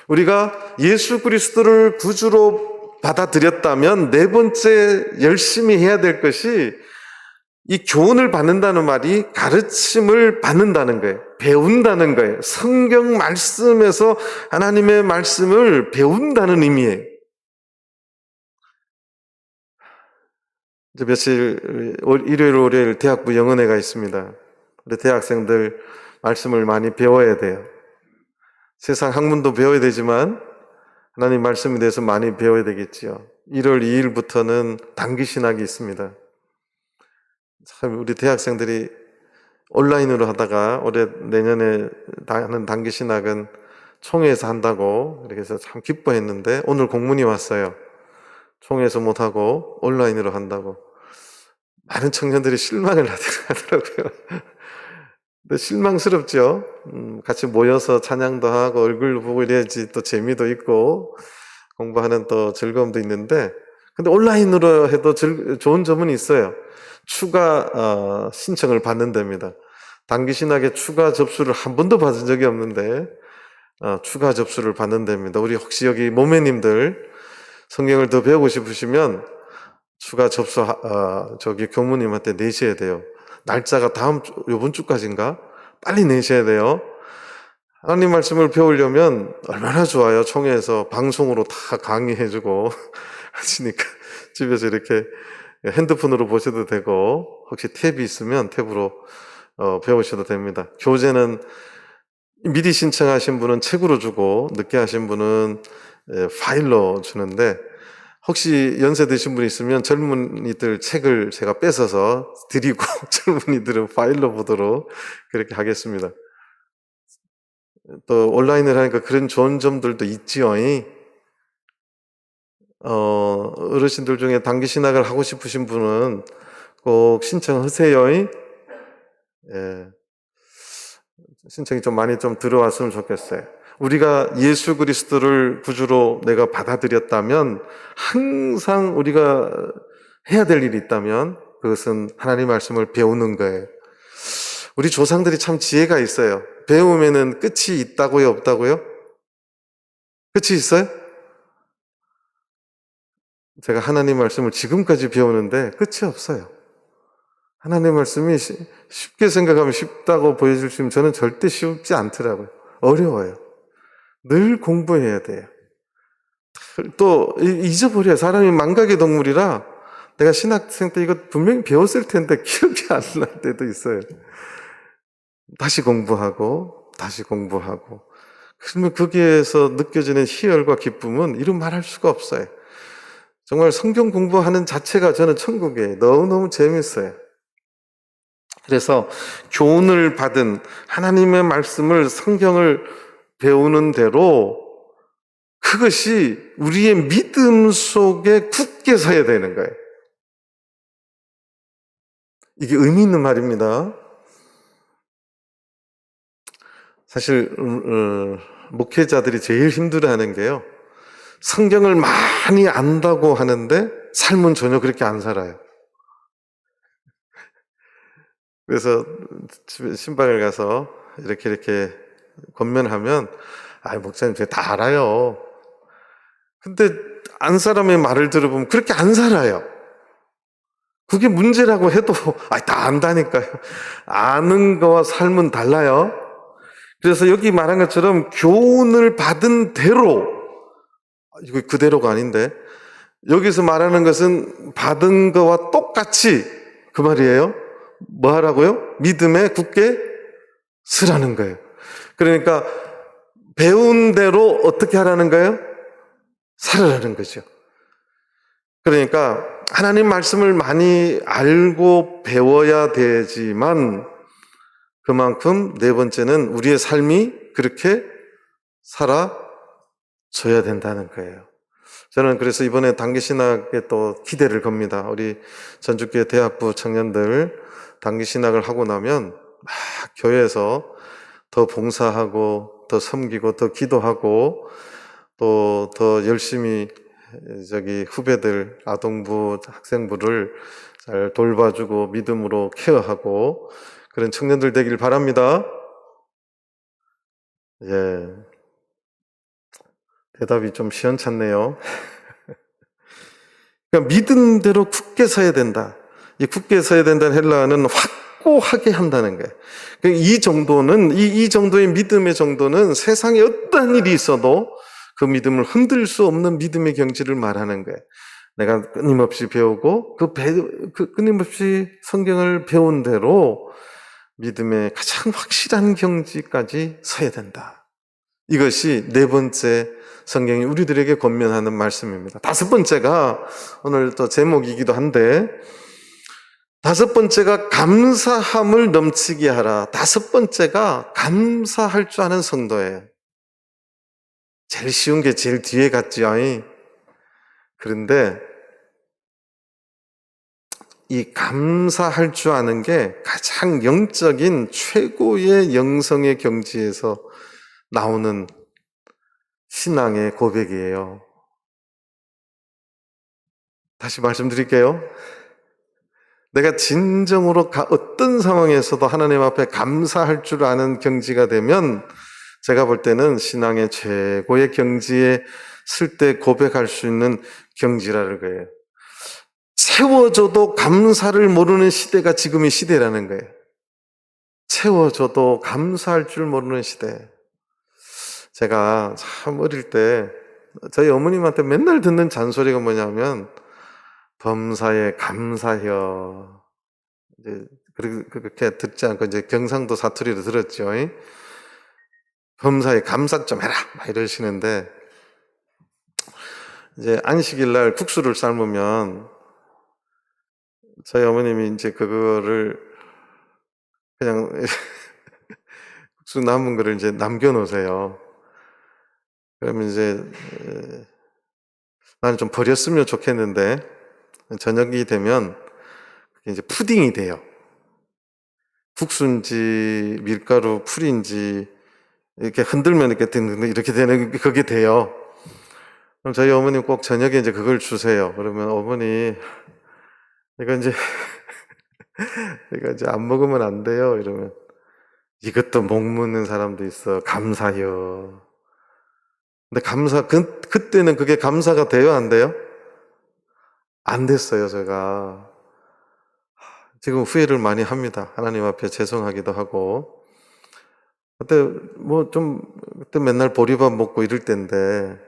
S1: 우리가 예수 그리스도를 구주로 받아들였다면 네 번째 열심히 해야 될 것이 이 교훈을 받는다는 말이 가르침을 받는다는 거예요. 배운다는 거예요. 성경 말씀에서 하나님의 말씀을 배운다는 의미예요. 이제 일요일, 월요일 대학부 영어회가 있습니다. 우리 대학생들 말씀을 많이 배워야 돼요. 세상 학문도 배워야 되지만 하나님 말씀에 대해서 많이 배워야 되겠지요. 1월 2일부터는 단기신학이 있습니다. 참 우리 대학생들이 온라인으로 하다가 내년에 하는 단기신학은 총회에서 한다고 이렇게 해서 참 기뻐했는데 오늘 공문이 왔어요. 총회에서 못하고 온라인으로 한다고. 많은 청년들이 실망을 하더라고요. 근데 실망스럽죠. 같이 모여서 찬양도 하고 얼굴 보고 이래야지 또 재미도 있고 공부하는 또 즐거움도 있는데, 근데 온라인으로 해도 좋은 점은 있어요. 추가 신청을 받는답니다. 단기신학에 추가 접수를 한 번도 받은 적이 없는데 추가 접수를 받는답니다. 우리 혹시 여기 모매님들 성경을 더 배우고 싶으시면 추가 접수 교무님한테 내셔야 돼요. 날짜가 요번 주까지인가? 빨리 내셔야 돼요. 하나님 말씀을 배우려면 얼마나 좋아요. 총회에서 방송으로 다 강의해주고 하시니까 집에서 이렇게 핸드폰으로 보셔도 되고, 혹시 탭이 있으면 탭으로 배우셔도 됩니다. 교재는 미리 신청하신 분은 책으로 주고 늦게 하신 분은 파일로 주는데, 혹시 연세 드신 분이 있으면 젊은이들 책을 제가 뺏어서 드리고 젊은이들은 파일로 보도록 그렇게 하겠습니다. 또 온라인을 하니까 그런 좋은 점들도 있지요. 어르신들 중에 단기신학을 하고 싶으신 분은 꼭 신청하세요. 예. 신청이 좀 많이 들어왔으면 좋겠어요. 우리가 예수 그리스도를 구주로 내가 받아들였다면 항상 우리가 해야 될 일이 있다면 그것은 하나님 말씀을 배우는 거예요. 우리 조상들이 참 지혜가 있어요. 배우면은 끝이 있다고요, 없다고요? 끝이 있어요? 제가 하나님 말씀을 지금까지 배우는데 끝이 없어요. 하나님 말씀이 쉽게 생각하면 쉽다고 보여주시면 저는 절대 쉽지 않더라고요. 어려워요. 늘 공부해야 돼요. 또 잊어버려요. 사람이 망각의 동물이라 내가 신학생 때 이거 분명히 배웠을 텐데 기억이 안 날 때도 있어요. 다시 공부하고 그러면 거기에서 느껴지는 희열과 기쁨은 이루 말할 수가 없어요. 정말 성경 공부하는 자체가 저는 천국이에요. 너무너무 재밌어요. 그래서 교훈을 받은 하나님의 말씀을, 성경을 배우는 대로 그것이 우리의 믿음 속에 굳게 서야 되는 거예요. 이게 의미 있는 말입니다. 사실 목회자들이 제일 힘들어하는 게요, 성경을 많이 안다고 하는데 삶은 전혀 그렇게 안 살아요. 그래서 신방을 가서 이렇게 권면하면, 목사님 제가 다 알아요. 근데 안 사람의 말을 들어보면 그렇게 안 살아요. 그게 문제라고 해도 다 안다니까요. 아는 거와 삶은 달라요. 그래서 여기 말한 것처럼 교훈을 받은 대로, 이거 그대로가 아닌데, 여기서 말하는 것은 받은 거와 똑같이, 그 말이에요. 뭐 하라고요? 믿음에 굳게 서라는 거예요. 그러니까 배운 대로 어떻게 하라는 거예요? 살아라는 거죠. 그러니까 하나님 말씀을 많이 알고 배워야 되지만, 그만큼 네 번째는 우리의 삶이 그렇게 살아져야 된다는 거예요. 저는 그래서 이번에 단기신학에 또 기대를 겁니다. 우리 전주교회 대학부 청년들 단기신학을 하고 나면 막 교회에서 더 봉사하고 더 섬기고 더 기도하고 또 더 열심히 후배들, 아동부, 학생부를 잘 돌봐주고 믿음으로 케어하고 그런 청년들 되길 바랍니다. 예. 대답이 좀 시원찮네요. 그러니까 믿은 대로 굳게 서야 된다. 이 굳게 서야 된다는 헬라어는 확고하게 한다는 거예요. 이 정도는, 이 정도의 믿음의 정도는 세상에 어떠한 일이 있어도 그 믿음을 흔들 수 없는 믿음의 경지를 말하는 거예요. 내가 끊임없이 배우고 끊임없이 성경을 배운 대로 믿음의 가장 확실한 경지까지 서야 된다. 이것이 네 번째 성경이 우리들에게 권면하는 말씀입니다. 다섯 번째가 오늘 또 제목이기도 한데, 다섯 번째가 감사함을 넘치게 하라. 다섯 번째가 감사할 줄 아는 성도예요. 제일 쉬운 게 제일 뒤에 같지요. 그런데 이 감사할 줄 아는 게 가장 영적인 최고의 영성의 경지에서 나오는 신앙의 고백이에요. 다시 말씀드릴게요. 내가 진정으로 어떤 상황에서도 하나님 앞에 감사할 줄 아는 경지가 되면 제가 볼 때는 신앙의 최고의 경지에 쓸 때 고백할 수 있는 경지라는 거예요. 채워줘도 감사를 모르는 시대가 지금의 시대라는 거예요. 채워줘도 감사할 줄 모르는 시대. 제가 참 어릴 때 저희 어머님한테 맨날 듣는 잔소리가 뭐냐면, 범사에 감사여. 이제 그렇게 듣지 않고 이제 경상도 사투리로 들었죠. 범사에 감사 좀 해라, 막 이러시는데, 이제 안식일 날 국수를 삶으면 저희 어머님이 이제 그거를 그냥 국수 남은 거를 이제 남겨놓으세요. 그러면 이제 나는 좀 버렸으면 좋겠는데, 저녁이 되면 그게 이제 푸딩이 돼요. 국수인지 밀가루 풀인지 이렇게 흔들면 이렇게 되는, 그게 돼요. 그럼 저희 어머님 꼭 저녁에 이제 그걸 주세요. 그러면 어머니, 이거 이제 안 먹으면 안 돼요. 이러면, 이것도 목 묻는 사람도 있어. 감사요. 근데 그때는 그게 감사가 돼요, 안 돼요? 안 됐어요, 제가. 지금 후회를 많이 합니다. 하나님 앞에 죄송하기도 하고. 그때 맨날 보리밥 먹고 이럴 때인데,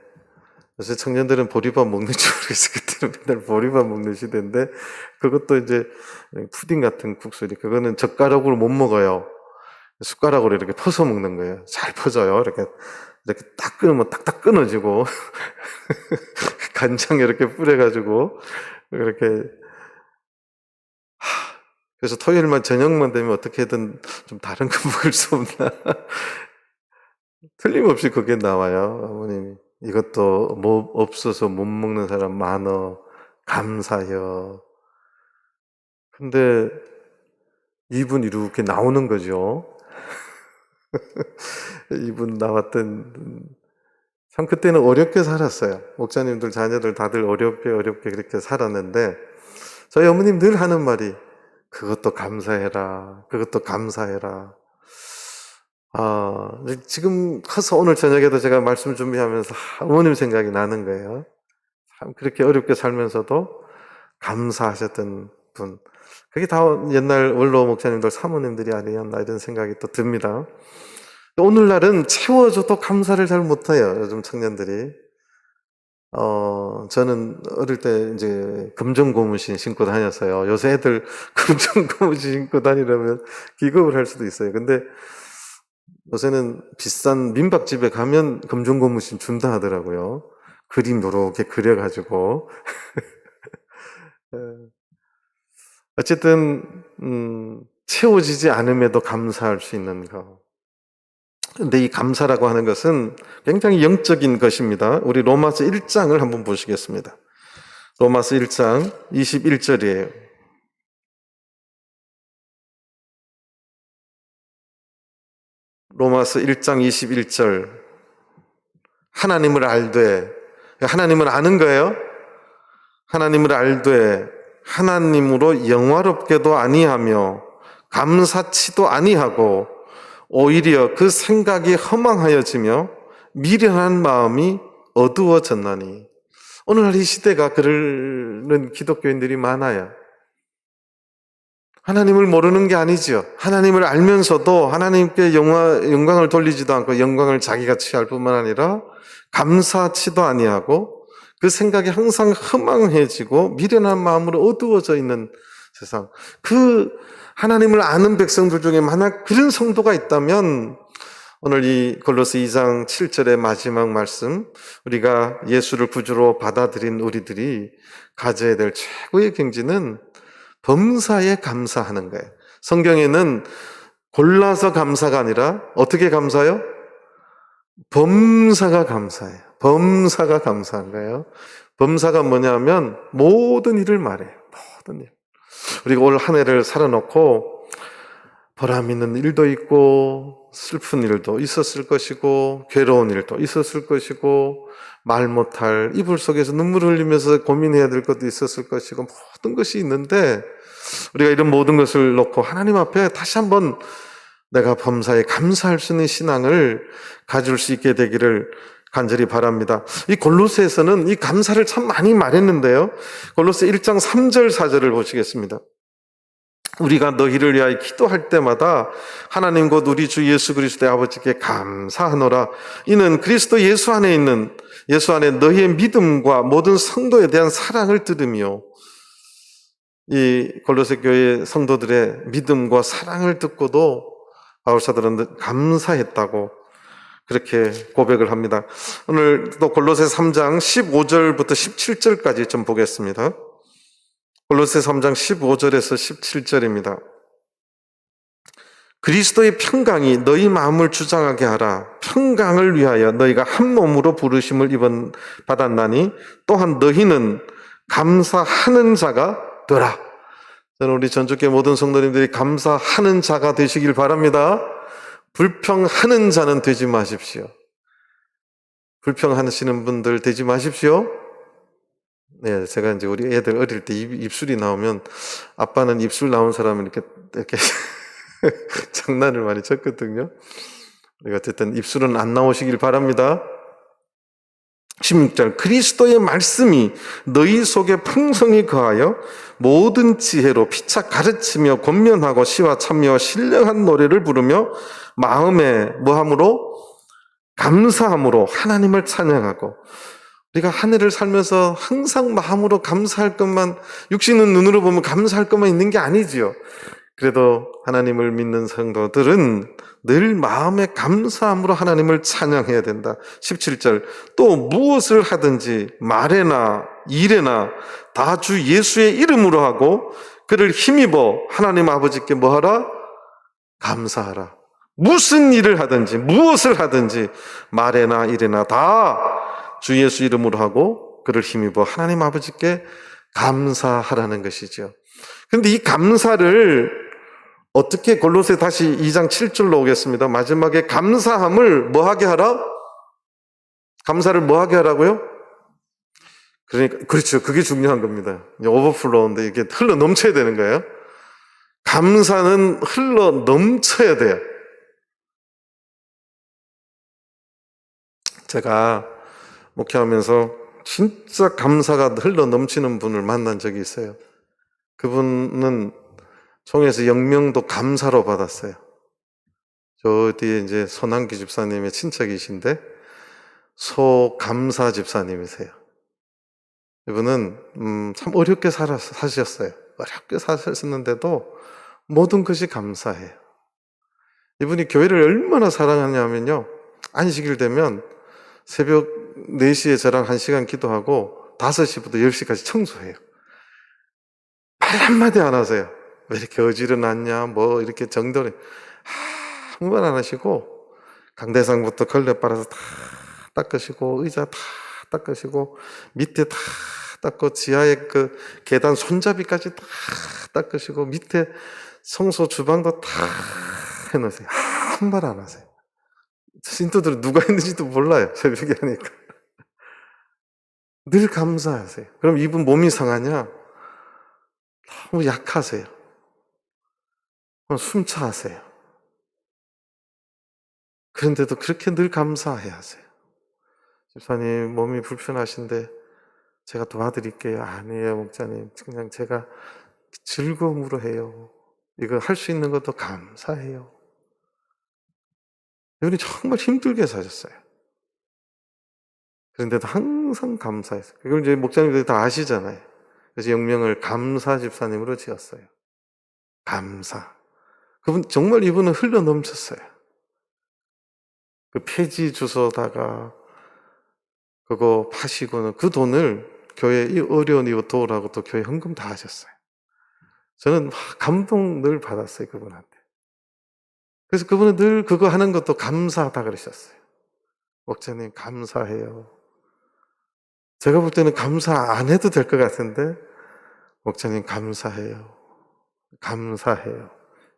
S1: 요새 청년들은 보리밥 먹는 줄 모르겠어요. 그때는 맨날 보리밥 먹는 시대인데, 그것도 이제 푸딩 같은 국수, 그거는 젓가락으로 못 먹어요. 숟가락으로 이렇게 퍼서 먹는 거예요. 잘 퍼져요. 이렇게 딱 끊으면 딱딱 끊어지고. 간장 이렇게 뿌려가지고 그렇게 그래서 토요일만 저녁만 되면 어떻게든 좀 다른 거 먹을 수 없나? 틀림없이 그게 나와요. 어머님이 이것도 뭐 없어서 못 먹는 사람 많어. 감사해요. 근데 이분 이렇게 나오는 거죠. 이분 나왔던 참 그때는 어렵게 살았어요. 목사님들 자녀들 다들 어렵게 그렇게 살았는데 저희 어머님 늘 하는 말이 그것도 감사해라. 그것도 감사해라. 지금 커서 오늘 저녁에도 제가 말씀 준비하면서 어머님 생각이 나는 거예요. 참 그렇게 어렵게 살면서도 감사하셨던 분. 그게 다 옛날 원로 목사님들, 사모님들이 아니었나 이런 생각이 또 듭니다. 오늘날은 채워줘도 감사를 잘 못해요, 요즘 청년들이. 저는 어릴 때 이제 금전고무신 신고 다녔어요. 요새 애들 금전고무신 신고 다니려면 기겁을 할 수도 있어요. 근데 요새는 비싼 민박집에 가면 금전고무신 준다 하더라고요. 그림 요렇게 그려가지고. 어쨌든, 채워지지 않음에도 감사할 수 있는 거. 근데 이 감사라고 하는 것은 굉장히 영적인 것입니다. 우리 로마서 1장을 한번 보시겠습니다. 로마서 1장 21절이에요. 로마서 1장 21절. 하나님을 알되, 하나님을 아는 거예요. 하나님을 알되 하나님으로 영화롭게도 아니하며 감사치도 아니하고 오히려 그 생각이 허망하여지며 미련한 마음이 어두워졌나니. 오늘날 이 시대가 그러는 기독교인들이 많아요. 하나님을 모르는 게 아니죠. 하나님을 알면서도 하나님께 영광을 돌리지도 않고 영광을 자기가 취할 뿐만 아니라 감사치도 아니하고 그 생각이 항상 허망해지고 미련한 마음으로 어두워져 있는 세상. 그 하나님을 아는 백성들 중에 만약 그런 성도가 있다면 오늘 이 골로새 2장 7절의 마지막 말씀, 우리가 예수를 구주로 받아들인 우리들이 가져야 될 최고의 경지는 범사에 감사하는 거예요. 성경에는 골라서 감사가 아니라 어떻게 감사해요? 범사가 감사해요. 범사가 감사한 거예요. 범사가 뭐냐면 모든 일을 말해요. 모든 일. 우리가 올 한 해를 살아놓고 보람 있는 일도 있고 슬픈 일도 있었을 것이고 괴로운 일도 있었을 것이고 말 못할 이불 속에서 눈물을 흘리면서 고민해야 될 것도 있었을 것이고 모든 것이 있는데 우리가 이런 모든 것을 놓고 하나님 앞에 다시 한번 내가 범사에 감사할 수 있는 신앙을 가질 수 있게 되기를 간절히 바랍니다. 이 골로새에서는 이 감사를 참 많이 말했는데요. 골로새 1장 3절 4절을 보시겠습니다. 우리가 너희를 위하여 기도할 때마다 하나님 곧 우리 주 예수 그리스도의 아버지께 감사하노라. 이는 그리스도 예수 안에 있는 예수 안에 너희의 믿음과 모든 성도에 대한 사랑을 들으며, 이 골로새 교회 성도들의 믿음과 사랑을 듣고도 바울사들은 감사했다고 그렇게 고백을 합니다. 오늘 또 골로새 3장 15절부터 17절까지 좀 보겠습니다. 골로새 3장 15절에서 17절입니다. 그리스도의 평강이 너희 마음을 주장하게 하라. 평강을 위하여 너희가 한 몸으로 부르심을 받았나니 또한 너희는 감사하는 자가 되라. 저는 우리 전주교회 모든 성도님들이 감사하는 자가 되시길 바랍니다. 불평하는 자는 되지 마십시오. 불평하시는 분들 되지 마십시오. 네, 제가 이제 우리 애들 어릴 때 입술이 나오면 아빠는 입술 나온 사람을 이렇게 장난을 많이 쳤거든요. 우리가 어쨌든 입술은 안 나오시길 바랍니다. 16절 그리스도의 말씀이 너희 속에 풍성히 거하여 모든 지혜로 피차 가르치며 권면하고 시와 참여와 신령한 노래를 부르며 마음에 뭐함으로? 감사함으로 하나님을 찬양하고. 우리가 한 해를 살면서 항상 마음으로 감사할 것만, 육신은 눈으로 보면 감사할 것만 있는 게 아니지요. 그래도 하나님을 믿는 성도들은 늘 마음의 감사함으로 하나님을 찬양해야 된다. 17절, 또 무엇을 하든지 말에나 일에나 다 주 예수의 이름으로 하고 그를 힘입어 하나님 아버지께 뭐하라? 감사하라. 무슨 일을 하든지 무엇을 하든지 말에나 일에나 다 주 예수 이름으로 하고 그를 힘입어 하나님 아버지께 감사하라는 것이죠. 그런데 이 감사를 어떻게, 골로새 다시 2장 7절로 오겠습니다. 마지막에 감사함을 뭐하게 하라? 감사를 뭐하게 하라고요? 그러니까 그렇죠. 그게 중요한 겁니다. 오버플로우인데 이게 흘러 넘쳐야 되는 거예요. 감사는 흘러 넘쳐야 돼요. 제가 목회하면서 진짜 감사가 흘러 넘치는 분을 만난 적이 있어요. 그분은 총회에서 영명도 감사로 받았어요. 저 뒤에 이제 손한기 집사님의 친척이신데 소감사 집사님이세요. 이분은 참 어렵게 사셨어요. 어렵게 사셨는데도 모든 것이 감사해요. 이분이 교회를 얼마나 사랑하냐면요, 안식일 되면 새벽 4시에 저랑 1시간 기도하고 5시부터 10시까지 청소해요. 말 한마디 안 하세요. 왜 이렇게 어지러놨냐, 뭐 이렇게 정돈해, 아무 말 안 하시고 강대상부터 걸레 빨아서 다 닦으시고 의자 다 닦으시고 밑에 다 닦고 지하에 그 계단 손잡이까지 다 닦으시고 밑에 청소 주방도 다 해놓으세요. 아무 말 안 하세요. 신도들은 누가 있는지도 몰라요. 새벽에 하니까. 늘 감사하세요. 그럼 이분 몸이 상하냐? 너무 약하세요. 숨차하세요. 그런데도 그렇게 늘 감사해야 하세요. 집사님 몸이 불편하신데 제가 도와드릴게요. 아니에요 목사님, 그냥 제가 즐거움으로 해요. 이거 할 수 있는 것도 감사해요. 이분이 정말 힘들게 사셨어요. 그런데도 항상 감사했어요. 그걸 이제 목사님들이 다 아시잖아요. 그래서 영명을 감사 집사님으로 지었어요. 감사. 그분 정말 이분은 흘러 넘쳤어요. 그 폐지 주소다가 그거 파시고는 그 돈을 교회 이 어려운 이웃 도우라고 또 교회 헌금 다 하셨어요. 저는 감동 늘 받았어요, 그분한테. 그래서 그분은 늘 그거 하는 것도 감사하다 그러셨어요. 목사님 감사해요. 제가 볼 때는 감사 안 해도 될 것 같은데 목사님 감사해요. 감사해요.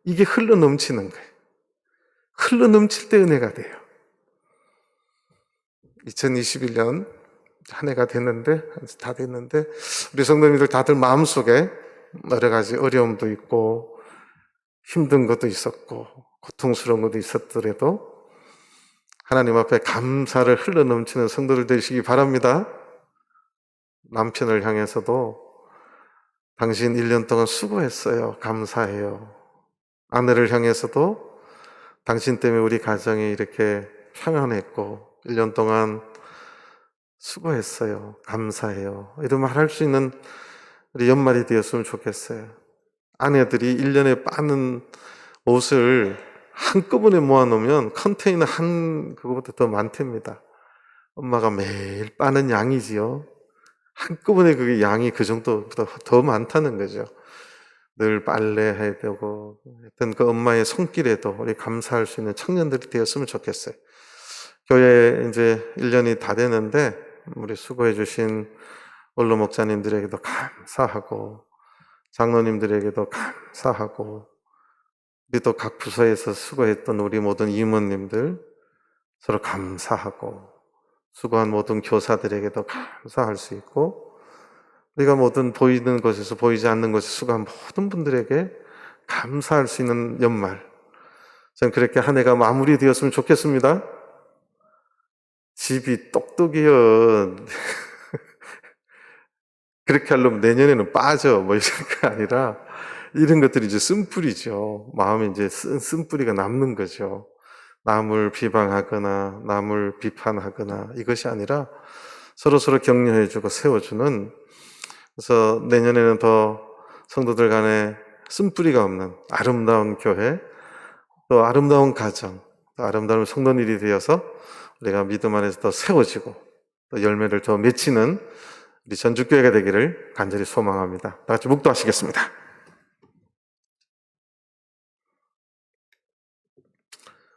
S1: 이게 흘러 넘치는 거예요. 흘러 넘칠 때 은혜가 돼요. 2021년 한 해가 됐는데, 다 됐는데 우리 성도님들 다들 마음속에 여러 가지 어려움도 있고 힘든 것도 있었고 고통스러운 것도 있었더라도 하나님 앞에 감사를 흘러 넘치는 성도들 되시기 바랍니다. 남편을 향해서도 당신 1년 동안 수고했어요. 감사해요. 아내를 향해서도 당신 때문에 우리 가정이 이렇게 평안했고 1년 동안 수고했어요. 감사해요. 이런 말 할 수 있는 우리 연말이 되었으면 좋겠어요. 아내들이 1년에 빠는 옷을 한꺼번에 모아놓으면 컨테이너 한 그거보다 더 많답니다. 엄마가 매일 빠는 양이지요. 한꺼번에 그게 양이 그 정도보다 더 많다는 거죠. 늘 빨래해야 되고, 하여튼 그 엄마의 손길에도 우리 감사할 수 있는 청년들이 되었으면 좋겠어요. 교회 이제 1년이 다 되는데, 우리 수고해주신 원로 목사님들에게도 감사하고, 장로님들에게도 감사하고, 우리 또 각 부서에서 수고했던 우리 모든 임원님들 서로 감사하고, 수고한 모든 교사들에게도 감사할 수 있고, 우리가 모든 보이는 곳에서 보이지 않는 곳에 수고한 모든 분들에게 감사할 수 있는 연말, 저는 그렇게 한 해가 마무리되었으면 좋겠습니다. 집이 똑똑이요. 그렇게 하려면 내년에는 빠져 뭐 이런 게 아니라 이런 것들이 이제 쓴뿌리죠. 마음에 이제 쓴뿌리가 남는 거죠. 남을 비방하거나 남을 비판하거나 이것이 아니라 서로서로 격려해주고 세워주는, 그래서 내년에는 더 성도들 간에 쓴뿌리가 없는 아름다운 교회, 또 아름다운 가정, 또 아름다운 성도들이 되어서 우리가 믿음 안에서 더 세워지고 또 열매를 더 맺히는 우리 전주교회가 되기를 간절히 소망합니다. 다 같이 묵도하시겠습니다.